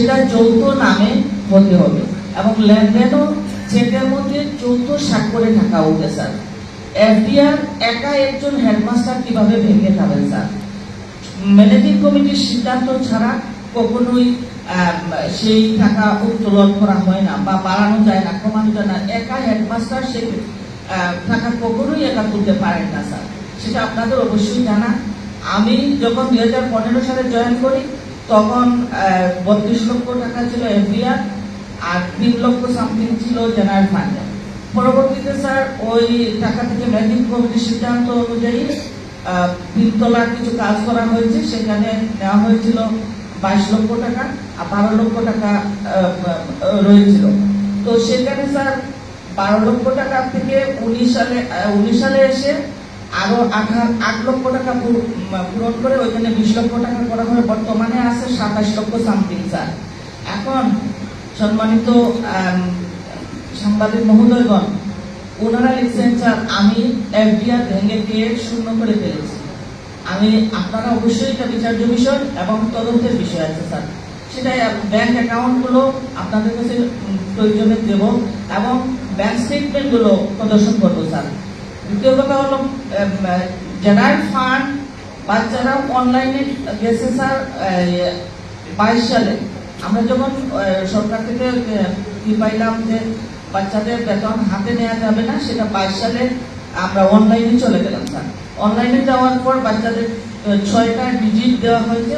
সেটা যৌথ নামে হতে হবে এবং লেনদেনও চেকের মধ্যে যৌথ স্বাক্ষরে থাকা উঠে স্যার। এফডিআর একা একজন হেডমাস্টার কিভাবে ভেঙে খাবেন স্যার? ম্যানেজিং কমিটির সিদ্ধান্ত ছাড়া কখনোই সেই টাকা উত্তোলন করা হয় না বা বাড়ানো যায় না, কমানো যায় না। একা হেডমাস্টার সেই টাকা কখনোই একা তুলতে পারেন না স্যার, সেটা আপনাদের অবশ্যই জানা। আমি যখন 2015 সালে জয়েন করি তখন 32 লক্ষ টাকা ছিল এফডিআর আর 3 লক্ষ সামথিং ছিল জেনারেল ফান্ডে। পরবর্তীতে স্যার ওই টাকা থেকে ম্যানেজিং কমিটির সিদ্ধান্ত অনুযায়ী 3 তলার কিছু কাজ করা হয়েছে, সেখানে নেওয়া হয়েছিল 22 লক্ষ টাকা আর 12 লক্ষ টাকা রয়েছিল। তো সেখানে স্যার 12 লক্ষ টাকা থেকে 19 সালে এসে আরো 8 লক্ষ টাকা পূরণ করে ওইখানে 20 লক্ষ টাকা করা হয়। বর্তমানে আছে 27 লক্ষ সামথিং স্যার। এখন সম্মানিত সাংবাদিক মহোদয়গণ, ওনারা লিখছেন স্যার আমি এফডিআর ভেঙে দিয়ে শূন্য করে ফেলেছি। আপনারা অবশ্যই এটা বিচার্য বিষয় এবং তদন্তের বিষয় আছে স্যার, সেটাই ব্যাংক অ্যাকাউন্টগুলো আপনাদের কাছে প্রয়োজনে দেব এবং ব্যাংক স্টেটমেন্টগুলো প্রদর্শন করবো স্যার। দ্বিতীয় কথা হলো জেনারেল ফান্ড বাচ্চারা অনলাইনে গেছে স্যার 22 সালে। আমরা যখন সরকার থেকে কি পাইলাম যে বাচ্চাদের বেতন হাতে নেওয়া যাবে না, সেটা 22 সালে আমরা অনলাইনে চলে গেলাম স্যার। অনলাইনে যাওয়ার পর বাচ্চাদের 6টা ডিজিট দেওয়া হয়েছে।